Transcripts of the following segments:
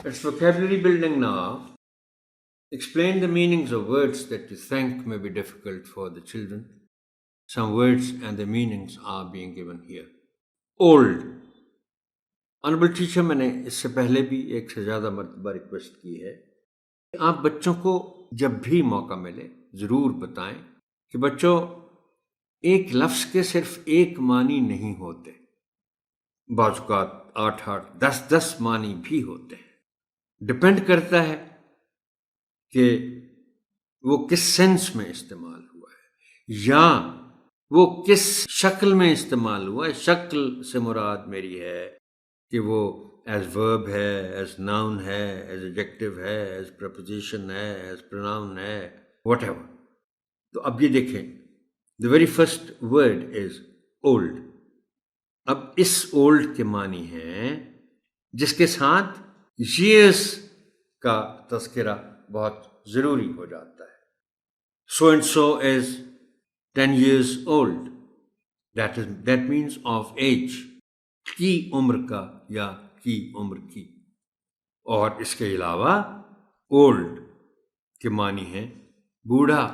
It's vocabulary building now. Explain the meanings of words that you think may be difficult for the children. Some words and the meanings are being given here. Old. Honorable teacher, मैंने इससे पहले भी एक से ज़्यादा मर्तबा request की है, आप बच्चों को जब भी मौका मिले ज़रूर बताएं कि बच्चों, एक लफ्ज़ के सिर्फ एक मानी नहीं होते, बाज़-औक़ात 8-8, 10-10 मानी भी होते हैं। डिपेंड करता है कि वो किस सेंस में इस्तेमाल हुआ है या वो किस शक्ल में इस्तेमाल हुआ है। शक्ल से मुराद मेरी है कि वो एज वर्ब है, एज नाउन है, एज एडजेक्टिव है, एज प्रपोजिशन है, एज प्रोनाउन है, व्हाटएवर। तो अब ये देखें, the very first word is old. अब इस ओल्ड के मानी हैं जिसके साथ years का तज़किरा बहुत ज़रूरी हो जाता है। So and so is 10 years old. That means of age. की उम्र का या की उम्र की। और इसके अलावा old के मानी हैं बूढ़ा।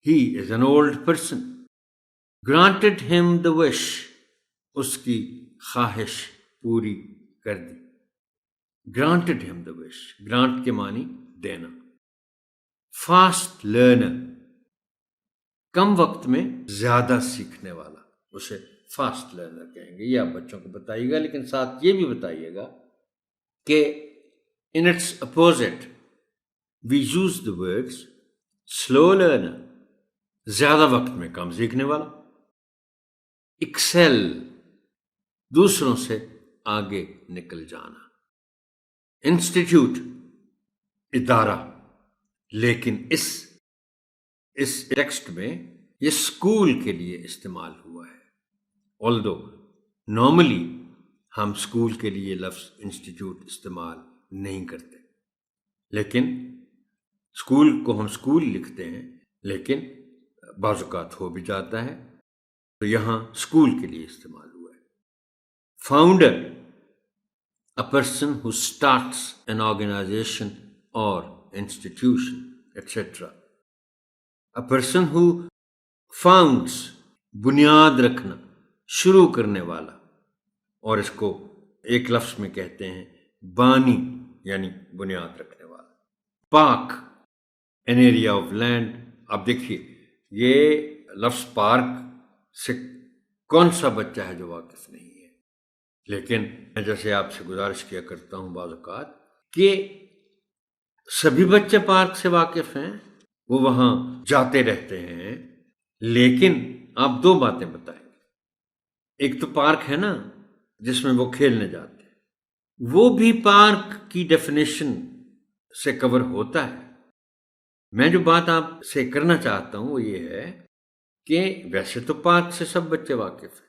He is an old person. Granted him the wish. उसकी ख्वाहिश पूरी कर दी। Granted him the wish. Grant के मानी देना। Fast learner, कम वक्त में ज्यादा सीखने वाला, उसे फास्ट लर्नर कहेंगे। ये आप बच्चों को बताइएगा, लेकिन साथ ये भी बताइएगा कि in its opposite we use the words slow learner, ज्यादा वक्त में कम सीखने वाला। excel, दूसरों से आगे निकल जाना। इंस्टीट्यूट, इदारा, लेकिन इस टेक्स्ट में ये स्कूल के लिए इस्तेमाल हुआ है। ऑल्दो नॉर्मली हम स्कूल के लिए लफ्ज़ इंस्टीट्यूट इस्तेमाल नहीं करते, लेकिन स्कूल को हम स्कूल लिखते हैं, लेकिन बाज़-औक़ात हो भी जाता है, तो यहाँ स्कूल के लिए इस्तेमाल हुआ है। Founder, a person who starts an organization or institution, etc. A person who founds, बुनियाद रखना, शुरू करने वाला, और इसको एक लफ्ज़ में कहते हैं बानी, यानी बुनियाद रखने वाला। Park, an area of land। अब देखिए, ये लफ्ज़ पार्क से कौन सा बच्चा है जो वाकिफ़ नहीं है, लेकिन मैं जैसे आपसे गुजारिश किया करता हूँ बाज़ औक़ात कि सभी बच्चे पार्क से वाकिफ़ हैं, वो वहाँ जाते रहते हैं, लेकिन आप दो बातें बताएंगे। एक तो पार्क है ना जिसमें वो खेलने जाते हैं, वो भी पार्क की डेफिनेशन से कवर होता है। मैं जो बात आपसे करना चाहता हूँ वो ये है कि वैसे तो पार्क से सब बच्चे वाकिफ़ हैं,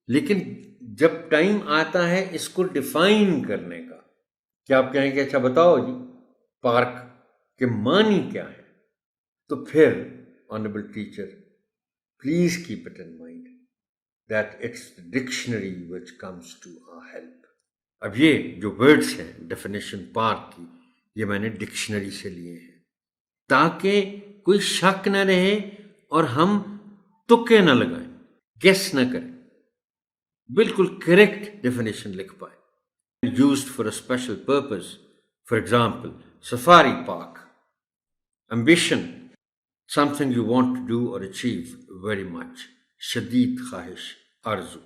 लेकिन जब टाइम आता है इसको डिफाइन करने का, क्या आप कहेंगे अच्छा बताओ जी पार्क के मानी क्या है, तो फिर honourable teacher please keep it in mind that it's the dictionary which comes to our help. अब ये जो वर्ड्स हैं डेफिनेशन पार्क की, ये मैंने डिक्शनरी से लिए हैं ताकि कोई शक न रहे और हम तुक्के न लगाएं, गेस न करें, बिल्कुल करेक्ट डेफिनेशन लिख पाए। Used for a special purpose, for example safari park. Ambition, something you want to do or achieve very much, शदीद ख्वाहिश, आरज़ू।